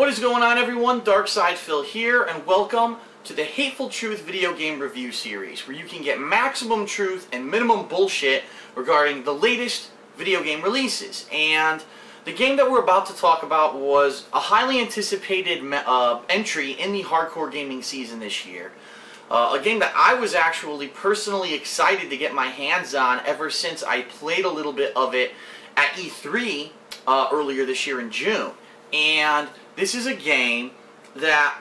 What is going on, everyone? Darkside Phil here, and welcome to the Hateful Truth video game review series, where you can get maximum truth and minimum bullshit regarding the latest video game releases. And the game that we're about to talk about was a highly anticipated entry in the hardcore gaming season this year. A game that I was actually personally excited to get my hands on ever since I played a little bit of it at E3 earlier this year in June. And this is a game that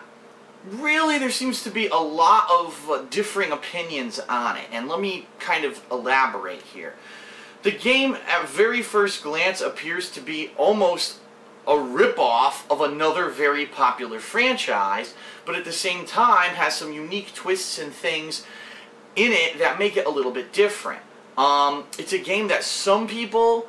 really there seems to be a lot of differing opinions on it. And let me kind of elaborate here. The game at very first glance appears to be almost a ripoff of another very popular franchise, but at the same time has some unique twists and things in it that make it a little bit different. It's a game that some people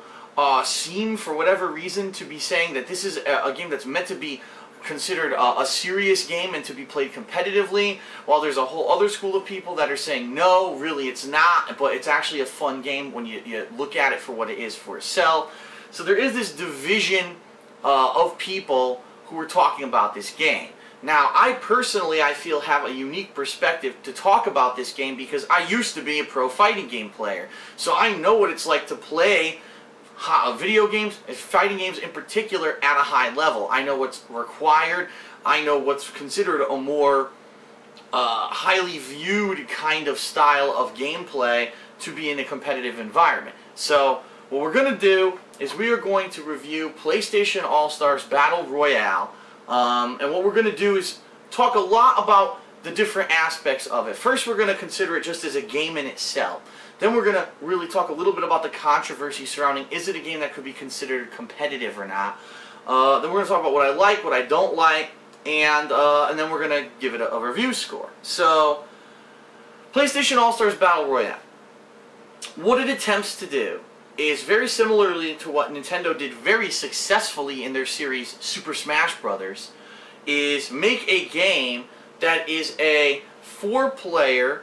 seem, for whatever reason, to be saying that this is a game that's meant to be considered a serious game and to be played competitively, while there's a whole other school of people that are saying, no, really it's not, but it's actually a fun game when you look at it for what it is for itself. So there is this division of people who are talking about this game. Now, I personally, I feel, have a unique perspective to talk about this game because I used to be a pro fighting game player. So I know what it's like to play video games, fighting games in particular, at a high level. I know what's required. I know what's considered a more highly viewed kind of style of gameplay to be in a competitive environment. So what we're going to do is we are going to review PlayStation All-Stars Battle Royale. And what we're going to do is talk a lot about the different aspects of it. First, we're going to consider it just as a game in itself. Then we're going to really talk a little bit about the controversy surrounding, is it a game that could be considered competitive or not. Then we're going to talk about what I like, what I don't like, and then we're going to give it a review score. So, PlayStation All-Stars Battle Royale. What it attempts to do is very similarly to what Nintendo did very successfully in their series Super Smash Bros., is make a game that is a 4-player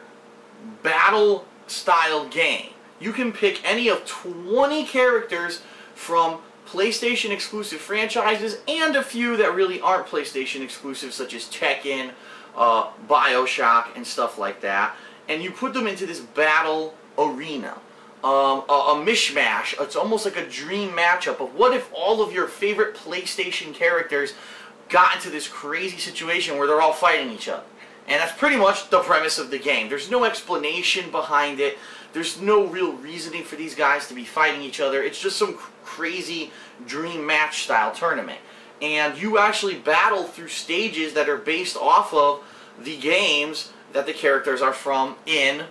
battle style game. You can pick any of 20 characters from PlayStation exclusive franchises and a few that really aren't PlayStation exclusive, such as Tekken, BioShock, and stuff like that, and you put them into this battle arena. A mishmash. It's almost like a dream matchup of what if all of your favorite PlayStation characters got into this crazy situation where they're all fighting each other. And that's pretty much the premise of the game. There's no explanation behind it. There's no real reasoning for these guys to be fighting each other. It's just some crazy dream match style tournament. And you actually battle through stages that are based off of the games that the characters are from in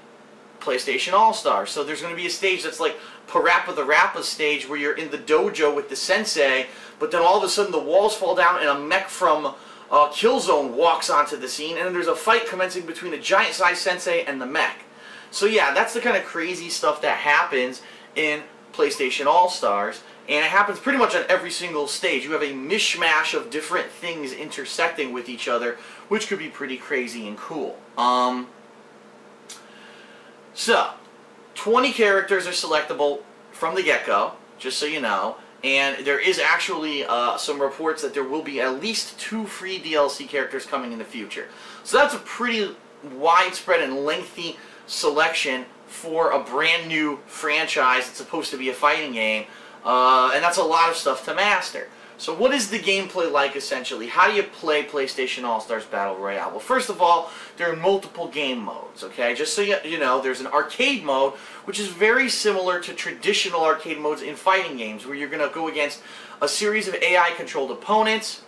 PlayStation All-Stars. So there's going to be a stage that's like Parappa the Rappa stage where you're in the dojo with the sensei, but then all of a sudden the walls fall down and a mech from Killzone walks onto the scene, and then there's a fight commencing between the giant-sized sensei and the mech. So yeah, that's the kind of crazy stuff that happens in PlayStation All-Stars, and it happens pretty much on every single stage. You have a mishmash of different things intersecting with each other, which could be pretty crazy and cool. So, 20 characters are selectable from the get-go, just so you know. And there is actually some reports that there will be at least 2 free DLC characters coming in the future. So that's a pretty widespread and lengthy selection for a brand new franchise that's supposed to be a fighting game. And that's a lot of stuff to master. So what is the gameplay like, essentially? How do you play PlayStation All-Stars Battle Royale? Well, first of all, there are multiple game modes, okay? Just so you know, there's an arcade mode, which is very similar to traditional arcade modes in fighting games, where you're going to go against a series of AI-controlled opponents.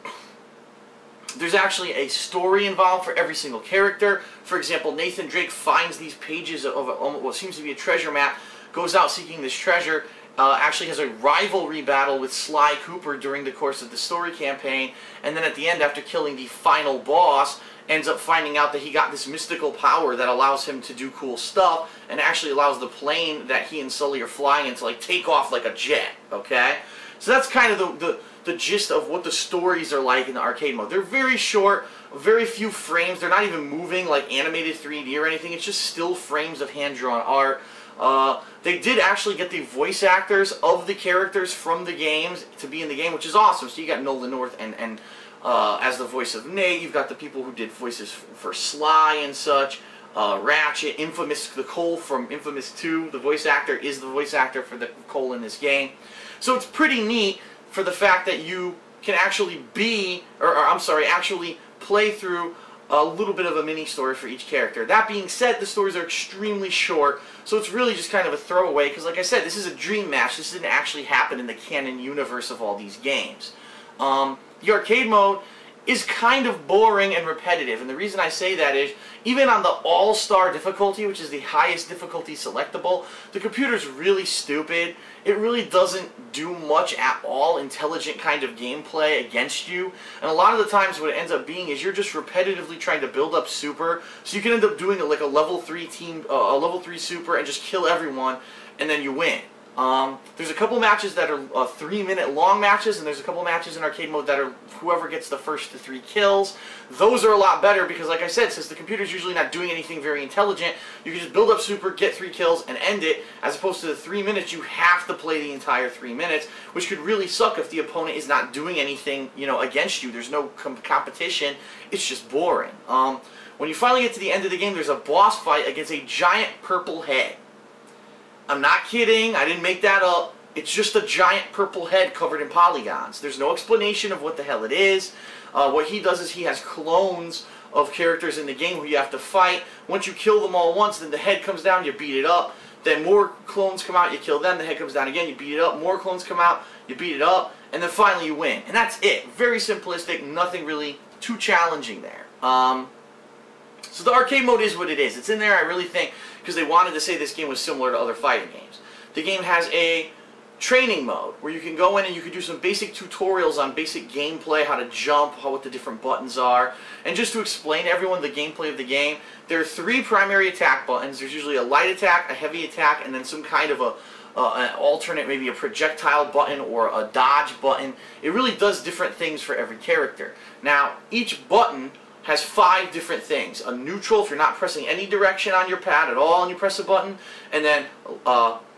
There's actually a story involved for every single character. For example, Nathan Drake finds these pages of what seems to be a treasure map, goes out seeking this treasure, actually has a rivalry battle with Sly Cooper during the course of the story campaign, and then at the end, after killing the final boss, ends up finding out that he got this mystical power that allows him to do cool stuff, and actually allows the plane that he and Sully are flying in to like take off like a jet, okay? So that's kind of the gist of what the stories are like in the arcade mode. They're very short, very few frames, they're not even moving like animated 3D or anything, it's just still frames of hand-drawn art. They did actually get the voice actors of the characters from the games to be in the game, which is awesome. So you got Nolan North and as the voice of Nate. You've got the people who did voices for Sly and such. Ratchet, the Cole from Infamous 2, the voice actor is the voice actor for the Cole in this game. So it's pretty neat for the fact that you can actually actually play through a little bit of a mini story for each character. That being said, the stories are extremely short, so it's really just kind of a throwaway, because like I said, this is a dream match. This didn't actually happen in the canon universe of all these games. The arcade mode is kind of boring and repetitive, and the reason I say that is, even on the all-star difficulty, which is the highest difficulty selectable, the computer's really stupid. It really doesn't do much at all intelligent kind of gameplay against you, and a lot of the times what it ends up being is you're just repetitively trying to build up super, so you can end up doing like a level 3 team, a level 3 super, and just kill everyone, and then you win. There's a couple matches that are 3-minute long matches, and there's a couple matches in arcade mode that are whoever gets the first to 3 kills. Those are a lot better because, like I said, since the computer's usually not doing anything very intelligent, you can just build up super, get 3 kills, and end it, as opposed to the 3 minutes, you have to play the entire 3 minutes, which could really suck if the opponent is not doing anything, you know, against you. There's no competition. It's just boring. When you finally get to the end of the game, there's a boss fight against a giant purple head. I'm not kidding, I didn't make that up. It's just a giant purple head covered in polygons. There's no explanation of what the hell it is. What he does is he has clones of characters in the game who you have to fight. Once you kill them all once, then the head comes down, you beat it up. Then more clones come out, you kill them, the head comes down again, you beat it up. More clones come out, you beat it up, and then finally you win. And that's it. Very simplistic, nothing really too challenging there. So the arcade mode is what it is. It's in there, I really think, because they wanted to say this game was similar to other fighting games. The game has a training mode where you can go in and you can do some basic tutorials on basic gameplay, how to jump, what the different buttons are. And just to explain to everyone the gameplay of the game, there are 3 primary attack buttons. There's usually a light attack, a heavy attack, and then some kind of an alternate, maybe a projectile button or a dodge button. It really does different things for every character. Now, each button has 5 different things. A neutral if you're not pressing any direction on your pad at all and you press a button, and then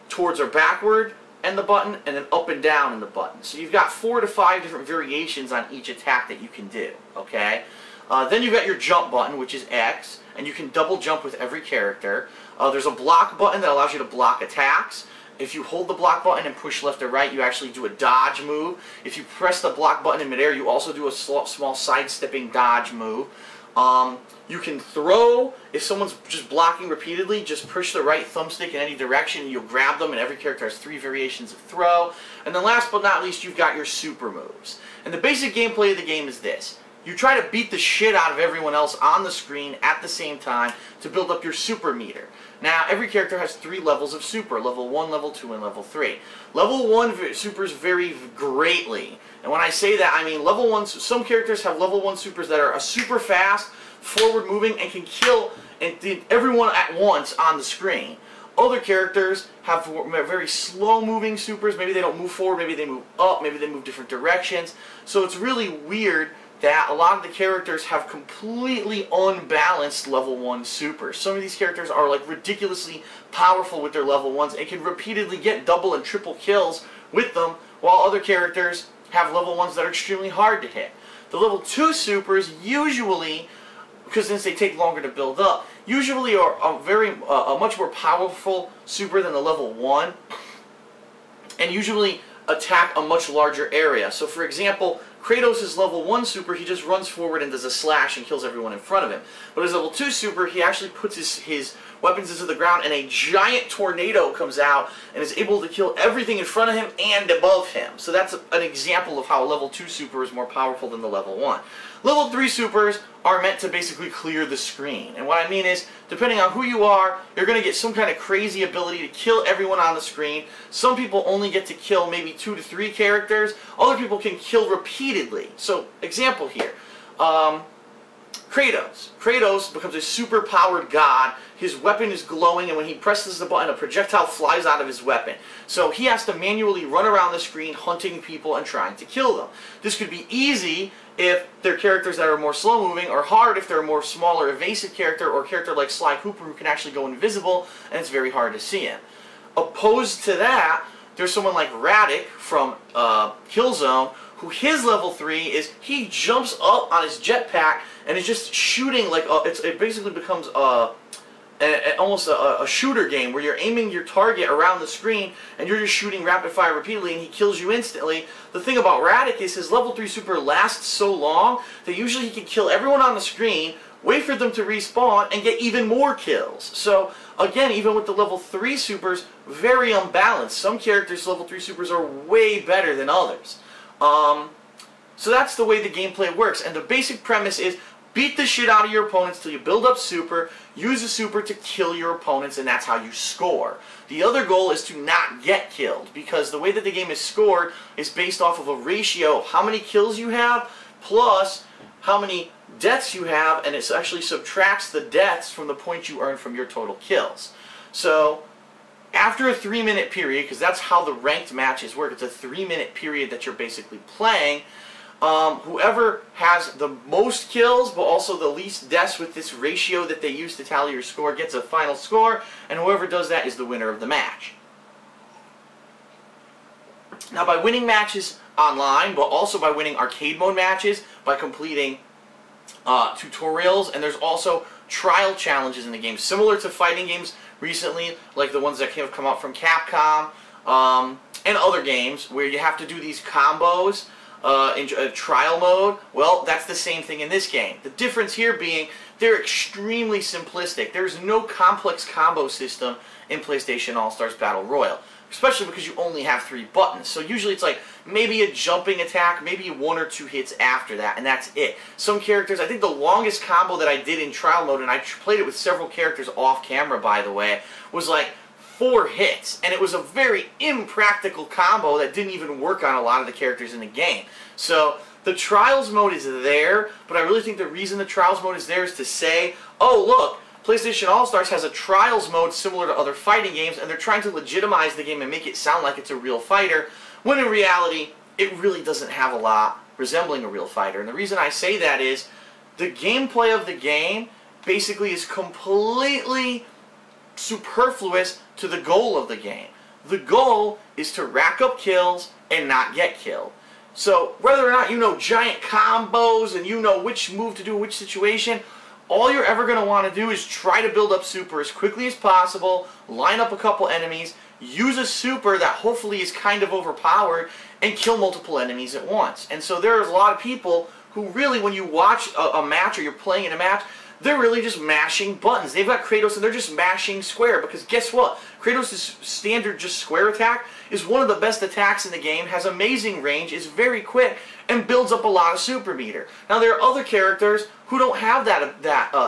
towards or backward and the button, and then up and down in the button. So you've got 4 to 5 different variations on each attack that you can do, okay? Then you've got your jump button, which is X, and you can double jump with every character. There's a block button that allows you to block attacks. If you hold the block button and push left or right, you actually do a dodge move. If you press the block button in midair, you also do a small sidestepping dodge move. You can throw. If someone's just blocking repeatedly, just push the right thumbstick in any direction and you'll grab them, and every character has 3 variations of throw. And then last but not least, you've got your super moves. And the basic gameplay of the game is this. You try to beat the shit out of everyone else on the screen at the same time to build up your super meter. Now, every character has 3 levels of super, level 1, level 2, and level 3. Level 1 supers vary greatly. And when I say that, I mean level 1, some characters have level 1 supers that are super fast, forward moving, and can kill everyone at once on the screen. Other characters have very slow moving supers. Maybe they don't move forward, maybe they move up, maybe they move different directions. So it's really weird that a lot of the characters have completely unbalanced level 1 supers. Some of these characters are like ridiculously powerful with their level 1s and can repeatedly get double and triple kills with them, while other characters have level 1s that are extremely hard to hit. The level 2 supers usually, because since they take longer to build up, usually are a much more powerful super than the level 1, and usually attack a much larger area. So for example, Kratos' level 1 super, he just runs forward and does a slash and kills everyone in front of him. But his level 2 super, he actually puts his weapons into the ground and a giant tornado comes out and is able to kill everything in front of him and above him. So that's an example of how a level 2 super is more powerful than the level 1. Level 3 supers are meant to basically clear the screen. And what I mean is, depending on who you are, you're going to get some kind of crazy ability to kill everyone on the screen. Some people only get to kill maybe 2 to 3 characters. Other people can kill repeatedly. So, example here. Kratos. Kratos becomes a super-powered god. His weapon is glowing, and when he presses the button, a projectile flies out of his weapon. So he has to manually run around the screen hunting people and trying to kill them. This could be easy if they're characters that are more slow-moving, or hard if they're a more smaller, evasive character, or a character like Sly Cooper who can actually go invisible, and it's very hard to see him. Opposed to that, there's someone like Radek from Killzone, who his level 3 is he jumps up on his jetpack and is just shooting like it basically becomes almost a shooter game where you're aiming your target around the screen and you're just shooting rapid fire repeatedly and he kills you instantly. The thing about Radic is his level 3 super lasts so long that usually he can kill everyone on the screen, wait for them to respawn, and get even more kills. So again, even with the level 3 supers, very unbalanced. Some characters' level 3 supers are way better than others. So that's the way the gameplay works, and the basic premise is beat the shit out of your opponents till you build up super, use a super to kill your opponents, and that's how you score. The other goal is to not get killed, because the way that the game is scored is based off of a ratio of how many kills you have plus how many deaths you have, and it actually subtracts the deaths from the points you earn from your total kills. So after a 3-minute period, because that's how the ranked matches work, it's a 3-minute period that you're basically playing, whoever has the most kills but also the least deaths with this ratio that they use to tally your score gets a final score, and whoever does that is the winner of the match. Now, by winning matches online, but also by winning arcade mode matches, by completing tutorials, and there's also trial challenges in the game, similar to fighting games recently, like the ones that have come out from Capcom and other games, where you have to do these combos in trial mode. Well, that's the same thing in this game. The difference here being they're extremely simplistic. There's no complex combo system in PlayStation All-Stars Battle Royale, especially because you only have 3 buttons. So usually it's like maybe a jumping attack, maybe 1 or 2 hits after that, and that's it. Some characters, I think the longest combo that I did in trial mode, and I played it with several characters off camera, by the way, was like 4 hits, and it was a very impractical combo that didn't even work on a lot of the characters in the game. So the Trials mode is there, but I really think the reason the Trials mode is there is to say, oh look, PlayStation All-Stars has a Trials mode similar to other fighting games, and they're trying to legitimize the game and make it sound like it's a real fighter, when in reality, it really doesn't have a lot resembling a real fighter. And the reason I say that is, the gameplay of the game basically is completely superfluous to the goal of the game. The goal is to rack up kills and not get killed. So whether or not you know giant combos and you know which move to do in which situation, all you're ever going to want to do is try to build up super as quickly as possible, line up a couple enemies, use a super that hopefully is kind of overpowered, and kill multiple enemies at once. And so there's a lot of people who really, when you watch a match or you're playing in a match, they're really just mashing buttons. They've got Kratos and they're just mashing square, because guess what? Kratos' standard just square attack is one of the best attacks in the game, has amazing range, is very quick, and builds up a lot of super meter. Now there are other characters who don't have that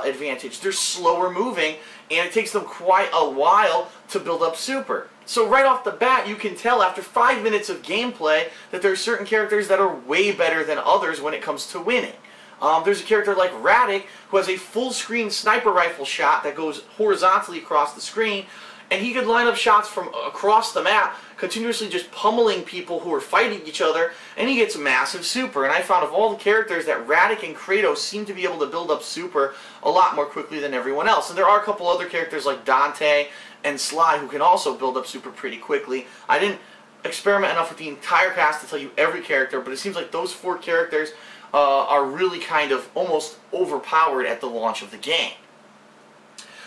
advantage. They're slower moving, and it takes them quite a while to build up super. So right off the bat, you can tell after 5 minutes of gameplay that there are certain characters that are way better than others when it comes to winning. There's a character like Radic who has a full-screen sniper rifle shot that goes horizontally across the screen, and he could line up shots from across the map, continuously just pummeling people who are fighting each other, and he gets massive super. And I found of all the characters that Radic and Kratos seem to be able to build up super a lot more quickly than everyone else. And there are a couple other characters like Dante and Sly who can also build up super pretty quickly. I didn't experiment enough with the entire cast to tell you every character, but it seems like those 4 characters are really kind of almost overpowered at the launch of the game.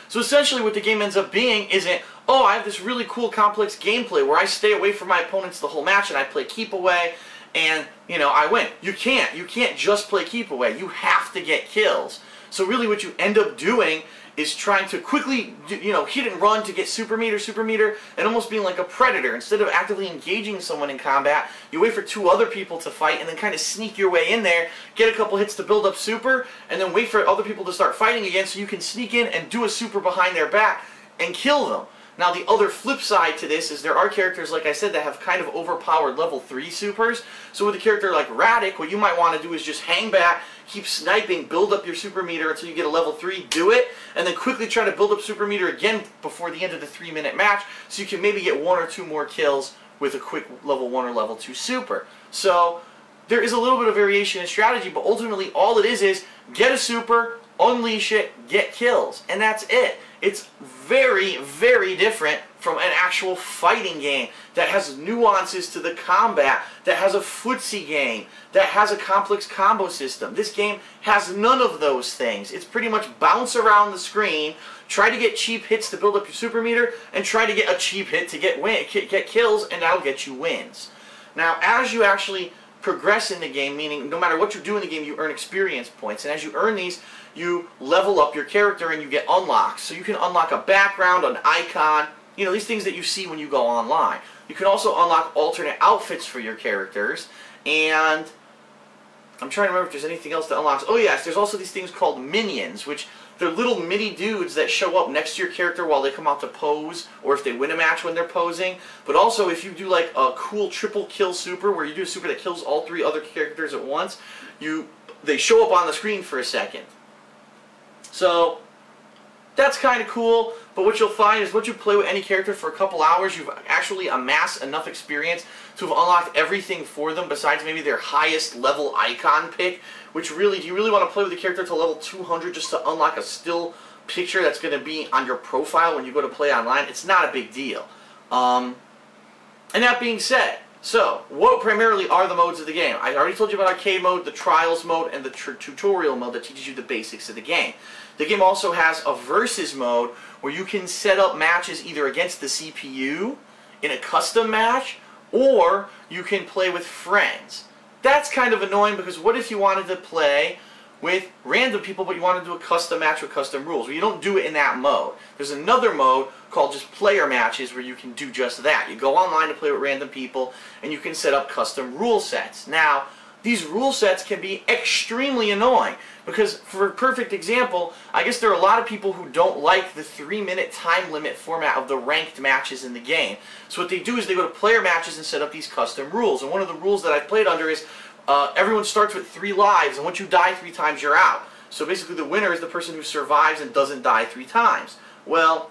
So essentially what the game ends up being isn't, oh, I have this really cool complex gameplay where I stay away from my opponents the whole match and I play keep away and, you know, I win. You can't. You can't just play keep away. You have to get kills. So really what you end up doing is trying to quickly, you know, hit and run to get super meter, and almost being like a predator. Instead of actively engaging someone in combat, you wait for 2 other people to fight and then kind of sneak your way in there, get a couple hits to build up super, and then wait for other people to start fighting again so you can sneak in and do a super behind their back and kill them. Now the other flip side to this is there are characters, like I said, that have kind of overpowered level 3 supers. So with a character like Radic, what you might want to do is just hang back, keep sniping, build up your super meter until you get a level 3, do it, and then quickly try to build up super meter again before the end of the 3-minute match so you can maybe get 1 or 2 more kills with a quick level 1 or level 2 super. So there is a little bit of variation in strategy, but ultimately all it is get a super, unleash it, get kills, and that's it. It's very, very different from an actual fighting game that has nuances to the combat, that has a footsie game, that has a complex combo system. This game has none of those things. It's pretty much bounce around the screen, try to get cheap hits to build up your super meter, and try to get a cheap hit to get kills, and that'll get you wins. Now, as you actually progress in the game, meaning no matter what you do in the game, you earn experience points, and as you earn these, you level up your character and you get unlocks. So you can unlock a background, an icon, you know, these things that you see when you go online. You can also unlock alternate outfits for your characters, and I'm trying to remember if there's anything else that unlocks. Oh yes, there's also these things called minions, which they're little mini dudes that show up next to your character while they come out to pose, or if they win a match when they're posing. But also, if you do like a cool triple kill super, where you do a super that kills all 3 other characters at once, they show up on the screen for a second. So that's kind of cool, but what you'll find is once you play with any character for a couple hours, you've actually amassed enough experience to have unlocked everything for them besides maybe their highest level icon pick, which really, do you really want to play with the character to level 200 just to unlock a still picture that's going to be on your profile when you go to play online? It's not a big deal. And that being said, so what primarily are the modes of the game? I already told you about arcade mode, the trials mode, and the tutorial mode that teaches you the basics of the game. The game also has a versus mode where you can set up matches either against the CPU in a custom match, or you can play with friends. That's kind of annoying because what if you wanted to play with random people but you want to do a custom match with custom rules? Well, you don't do it in that mode. There's another mode called just player matches where you can do just that. You go online to play with random people and you can set up custom rule sets. Now, these rule sets can be extremely annoying because, for a perfect example, I guess there are a lot of people who don't like the 3-minute time limit format of the ranked matches in the game. So what they do is they go to player matches and set up these custom rules. And one of the rules that I've played under is everyone starts with 3 lives, and once you die 3 times, you're out. So basically the winner is the person who survives and doesn't die 3 times. Well,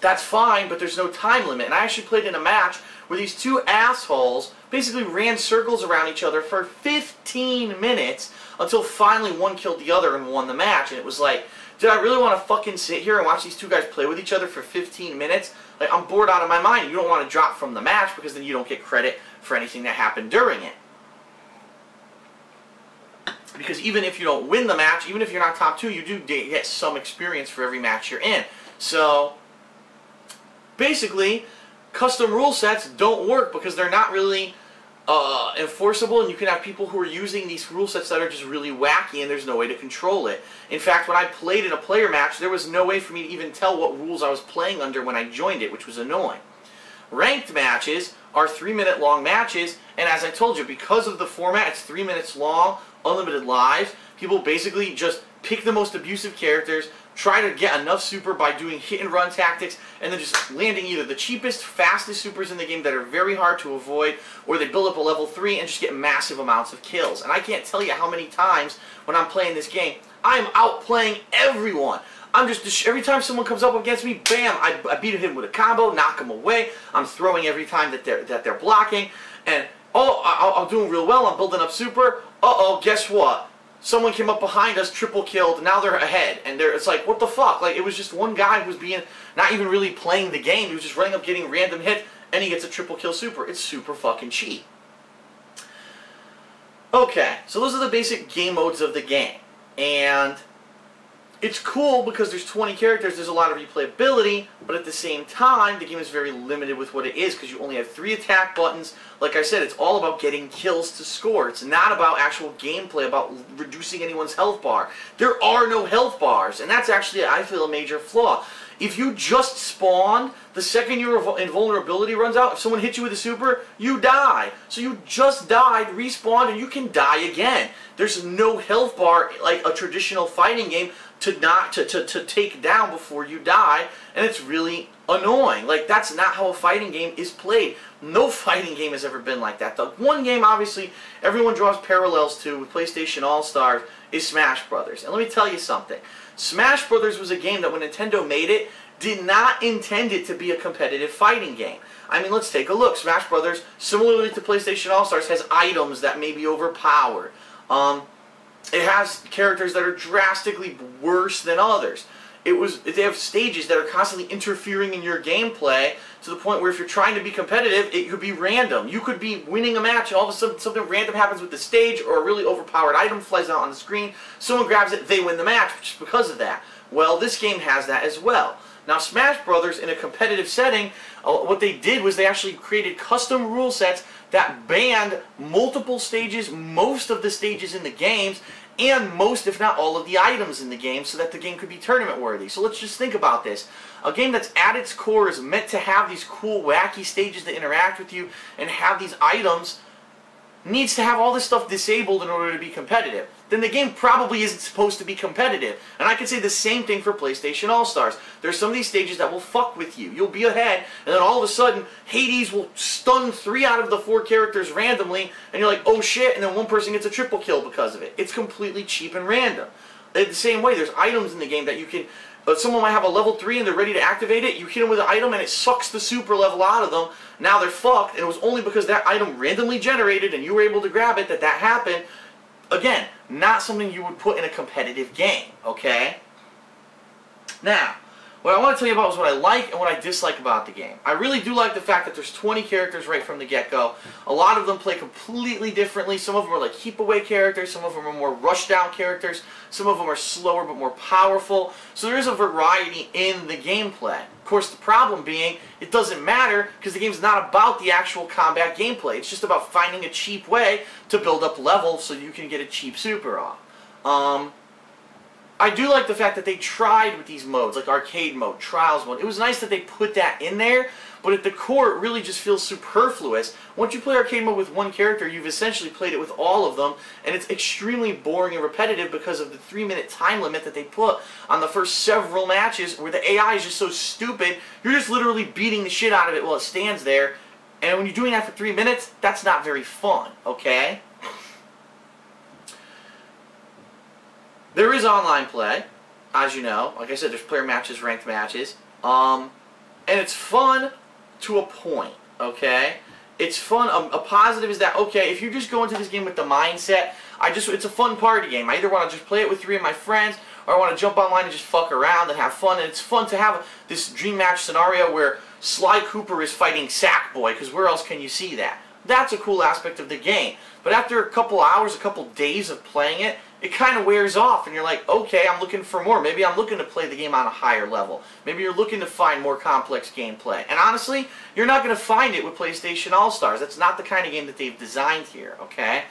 that's fine, but there's no time limit. And I actually played in a match where these 2 assholes basically ran circles around each other for 15 minutes until finally one killed the other and won the match. And it was like, did I really want to fucking sit here and watch these 2 guys play with each other for 15 minutes? Like, I'm bored out of my mind. You don't want to drop from the match because then you don't get credit for anything that happened during it. Because even if you don't win the match, even if you're not top 2, you do get some experience for every match you're in. So, basically, custom rule sets don't work because they're not really enforceable, and you can have people who are using these rule sets that are just really wacky and there's no way to control it. In fact, when I played in a player match, there was no way for me to even tell what rules I was playing under when I joined it, which was annoying. Ranked matches are 3-minute long matches, and as I told you, because of the format, it's 3 minutes long, unlimited lives, people basically just pick the most abusive characters, try to get enough super by doing hit-and-run tactics, and then just landing either the cheapest, fastest supers in the game that are very hard to avoid, or they build up a level 3 and just get massive amounts of kills. And I can't tell you how many times when I'm playing this game, I'm outplaying everyone. I'm just, every time someone comes up against me, bam, I beat him with a combo, knock him away. I'm throwing every time that they're blocking, and I'm doing real well, I'm building up super. Uh-oh, guess what? Someone came up behind us, triple killed, now they're ahead. And it's like, what the fuck? Like, it was just one guy who was not even really playing the game. He was just running up, getting random hits, and he gets a triple kill super. It's super fucking cheap. Okay, so those are the basic game modes of the game. And it's cool because there's 20 characters, there's a lot of replayability, but at the same time, the game is very limited with what it is because you only have 3 attack buttons. Like I said, it's all about getting kills to score. It's not about actual gameplay, about reducing anyone's health bar. There are no health bars, and that's actually, I feel, a major flaw. If you just spawned, the second your invulnerability runs out, if someone hits you with a super, you die. So you just died, respawned, and you can die again. There's no health bar like a traditional fighting game to take down before you die, and it's really annoying. Like, that's not how a fighting game is played. No fighting game has ever been like that. The one game, obviously, everyone draws parallels to with PlayStation All-Stars is Smash Brothers. And let me tell you something. Smash Brothers was a game that when Nintendo made it, did not intend it to be a competitive fighting game. I mean, let's take a look. Smash Brothers, similarly to PlayStation All-Stars, has items that may be overpowered. It has characters that are drastically worse than others. they have stages that are constantly interfering in your gameplay to the point where if you're trying to be competitive, it could be random. You could be winning a match and all of a sudden something random happens with the stage, or a really overpowered item flies out on the screen, someone grabs it, they win the match just because of that. Well, this game has that as well. Now, Smash Brothers, in a competitive setting, what they did was they actually created custom rule sets that banned multiple stages, most of the stages in the games, and most, if not all, of the items in the game, so that the game could be tournament worthy. So let's just think about this. A game that's at its core is meant to have these cool, wacky stages that interact with you and have these items, needs to have all this stuff disabled in order to be competitive. Then the game probably isn't supposed to be competitive. And I could say the same thing for PlayStation All-Stars. There's some of these stages that will fuck with you. You'll be ahead, and then all of a sudden, Hades will stun 3 out of the 4 characters randomly, and you're like, oh shit, and then one person gets a triple kill because of it. It's completely cheap and random. In the same way, there's items in the game that you can... someone might have a level 3 and they're ready to activate it, you hit them with an item and it sucks the super level out of them. Now they're fucked, and it was only because that item randomly generated and you were able to grab it that happened. Again, not something you would put in a competitive game, okay? Now, what I want to tell you about is what I like and what I dislike about the game. I really do like the fact that there's 20 characters right from the get-go. A lot of them play completely differently. Some of them are like keep-away characters. Some of them are more rush-down characters. Some of them are slower but more powerful. So there is a variety in the gameplay. Of course, the problem being, it doesn't matter because the game's not about the actual combat gameplay. It's just about finding a cheap way to build up levels so you can get a cheap super off. I do like the fact that they tried with these modes, like arcade mode, trials mode. It was nice that they put that in there, but at the core it really just feels superfluous. Once you play arcade mode with one character, you've essentially played it with all of them, and it's extremely boring and repetitive because of the 3-minute time limit that they put on the first several matches, where the AI is just so stupid, you're just literally beating the shit out of it while it stands there, and when you're doing that for 3 minutes, that's not very fun, okay? There is online play, as you know. Like I said, there's player matches, ranked matches. And it's fun to a point, okay? It's fun. A positive is that, okay, if you just go into this game with the mindset, it's a fun party game. I either want to just play it with 3 of my friends, or I want to jump online and just fuck around and have fun. And it's fun to have this dream match scenario where Sly Cooper is fighting Sackboy, because where else can you see that? That's a cool aspect of the game. But after a couple hours, a couple days of playing it, it kind of wears off, and you're like, okay, I'm looking for more. Maybe I'm looking to play the game on a higher level. Maybe you're looking to find more complex gameplay. And honestly, you're not going to find it with PlayStation All-Stars. That's not the kind of game that they've designed here, okay?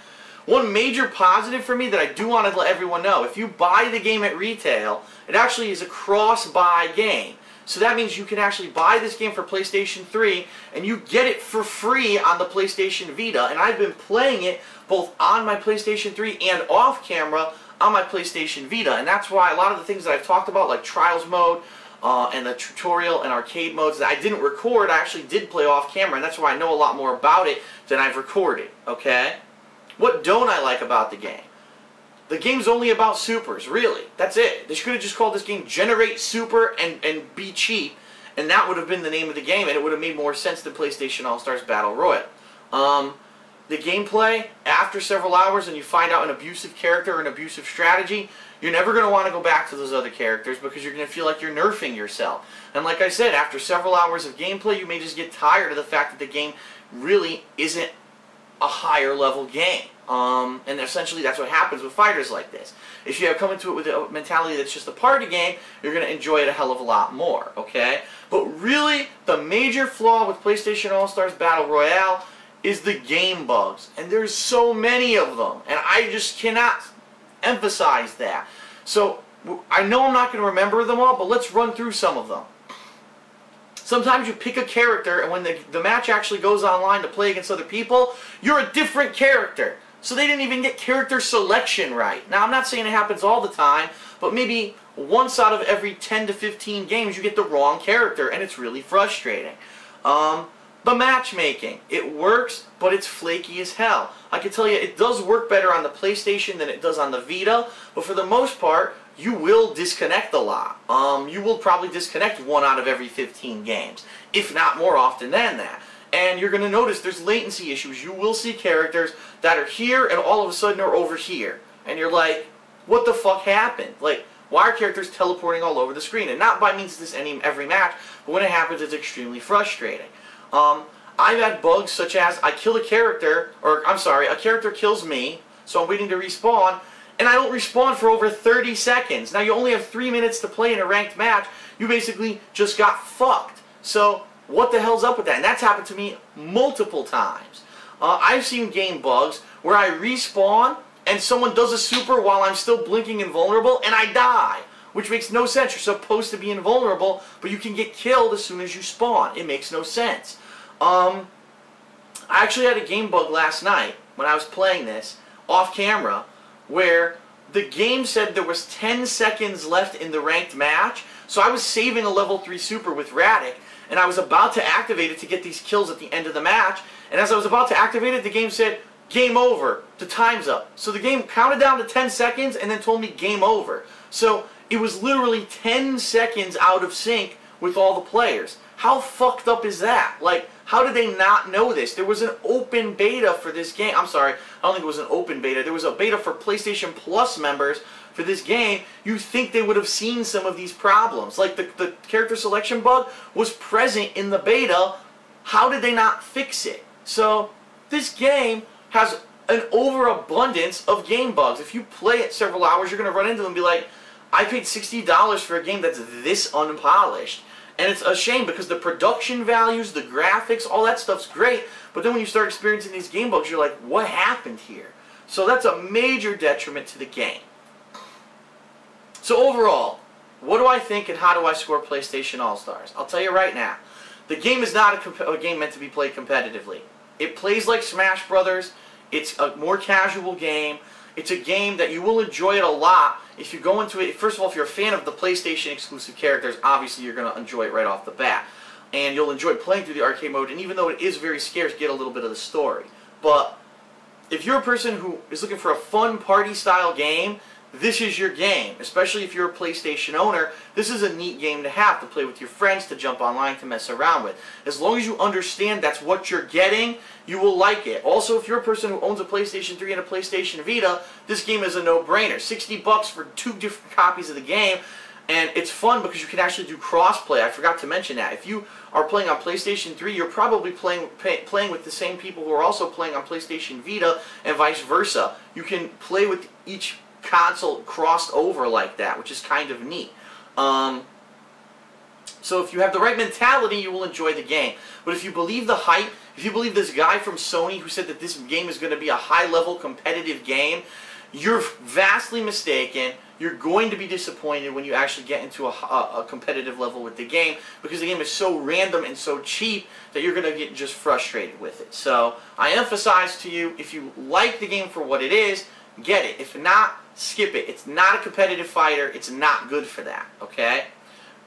One major positive for me that I do want to let everyone know, if you buy the game at retail, it actually is a cross-buy game. So that means you can actually buy this game for PlayStation 3 and you get it for free on the PlayStation Vita. And I've been playing it both on my PlayStation 3 and off camera on my PlayStation Vita. And that's why a lot of the things that I've talked about, like Trials mode and the tutorial and arcade modes that I didn't record, I actually did play off camera. And that's why I know a lot more about it than I've recorded, okay? What don't I like about the game? The game's only about supers, really. That's it. They could have just called this game Generate Super and Be Cheap, and that would have been the name of the game, and it would have made more sense than PlayStation All-Stars Battle Royale. The gameplay, after several hours and you find out an abusive character or an abusive strategy, you're never going to want to go back to those other characters because you're going to feel like you're nerfing yourself. And like I said, after several hours of gameplay, you may just get tired of the fact that the game really isn't a higher level game. And essentially that's what happens with fighters like this. If you come into it with a mentality that's just a party game, you're going to enjoy it a hell of a lot more, okay? But really, the major flaw with PlayStation All-Stars Battle Royale is the game bugs. And there's so many of them. And I just cannot emphasize that. So, I know I'm not going to remember them all, but let's run through some of them. Sometimes you pick a character, and when the match actually goes online to play against other people, you're a different character. So they didn't even get character selection right. Now, I'm not saying it happens all the time, but maybe once out of every 10 to 15 games you get the wrong character, and it's really frustrating. The matchmaking. It works, but it's flaky as hell. I can tell you it does work better on the PlayStation than it does on the Vita, but for the most part, you will disconnect a lot. You will probably disconnect 1 out of every 15 games, if not more often than that. And you're going to notice there's latency issues. You will see characters that are here and all of a sudden are over here. And you're like, what the fuck happened? Like, why are characters teleporting all over the screen? And not by means this every match, but when it happens, it's extremely frustrating. I've had bugs such as I kill a character, or I'm sorry, a character kills me, so I'm waiting to respawn, and I don't respawn for over 30 seconds. Now you only have 3 minutes to play in a ranked match. You basically just got fucked. So what the hell's up with that? And that's happened to me multiple times. I've seen game bugs where I respawn and someone does a super while I'm still blinking invulnerable and I die, which makes no sense. You're supposed to be invulnerable, but you can get killed as soon as you spawn. It makes no sense. I actually had a game bug last night when I was playing this off camera where the game said there was 10 seconds left in the ranked match, so I was saving a level 3 super with Radic, and I was about to activate it to get these kills at the end of the match, and as I was about to activate it, the game said, game over, the time's up. So the game counted down to 10 seconds and then told me game over. So it was literally 10 seconds out of sync with all the players. How fucked up is that? Like, how did they not know this? There was an open beta for this game. I'm sorry, I don't think it was an open beta. There was a beta for PlayStation Plus members for this game. You think they would have seen some of these problems. Like, the character selection bug was present in the beta. How did they not fix it? So, this game has an overabundance of game bugs. If you play it several hours, you're going to run into them and be like, I paid $60 for a game that's this unpolished. And it's a shame because the production values, the graphics, all that stuff's great. But then when you start experiencing these game bugs, you're like, what happened here? So that's a major detriment to the game. So overall, what do I think and how do I score PlayStation All-Stars? I'll tell you right now. The game is not a game meant to be played competitively. It plays like Smash Brothers. It's a more casual game. It's a game that you will enjoy it a lot if you go into it. First of all, if you're a fan of the PlayStation exclusive characters, obviously you're going to enjoy it right off the bat. And you'll enjoy playing through the arcade mode, and even though it is very scarce, get a little bit of the story. But if you're a person who is looking for a fun party-style game, this is your game. Especially if you're a PlayStation owner, this is a neat game to have, to play with your friends, to jump online, to mess around with. As long as you understand that's what you're getting, you will like it. Also, if you're a person who owns a PlayStation 3 and a PlayStation Vita, this game is a no-brainer. $60 for 2 different copies of the game, and it's fun because you can actually do cross-play. I forgot to mention that. If you are playing on PlayStation 3, you're probably playing with the same people who are also playing on PlayStation Vita, and vice versa. You can play with each console crossed over like that, which is kind of neat. So if you have the right mentality, you will enjoy the game. But if you believe the hype, if you believe this guy from Sony who said that this game is going to be a high-level competitive game, you're vastly mistaken. You're going to be disappointed when you actually get into a competitive level with the game, because the game is so random and so cheap that you're going to get just frustrated with it. So I emphasize to you, if you like the game for what it is, get it. If not, skip it. It's not a competitive fighter. It's not good for that, okay?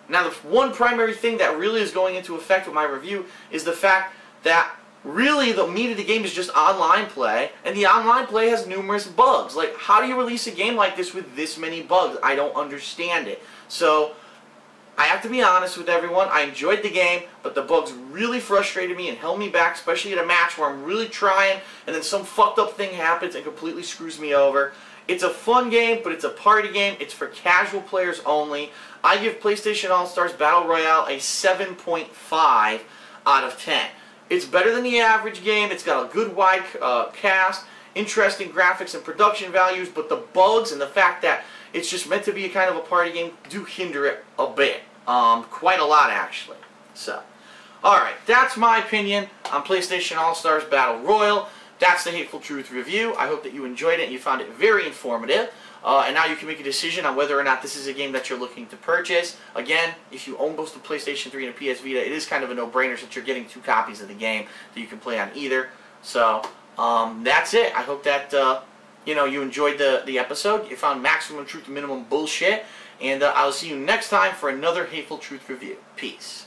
Now, the one primary thing that really is going into effect with my review is the fact that really the meat of the game is just online play, and the online play has numerous bugs. Like, how do you release a game like this with this many bugs? I don't understand it. So, I have to be honest with everyone. I enjoyed the game, but the bugs really frustrated me and held me back, especially at a match where I'm really trying, and then some fucked up thing happens and completely screws me over. It's a fun game, but it's a party game. It's for casual players only. I give PlayStation All-Stars Battle Royale a 7.5 out of 10. It's better than the average game. It's got a good wide cast, interesting graphics and production values, but the bugs and the fact that it's just meant to be a kind of a party game do hinder it a bit. Quite a lot, actually. So, alright, that's my opinion on PlayStation All-Stars Battle Royale. That's the Hateful Truth review. I hope that you enjoyed it and you found it very informative. And now you can make a decision on whether or not this is a game that you're looking to purchase. Again, if you own both the PlayStation 3 and a PS Vita, it is kind of a no-brainer since you're getting 2 copies of the game that you can play on either. So, that's it. I hope that you enjoyed the episode. You found maximum truth, minimum bullshit. And I'll see you next time for another Hateful Truth review. Peace.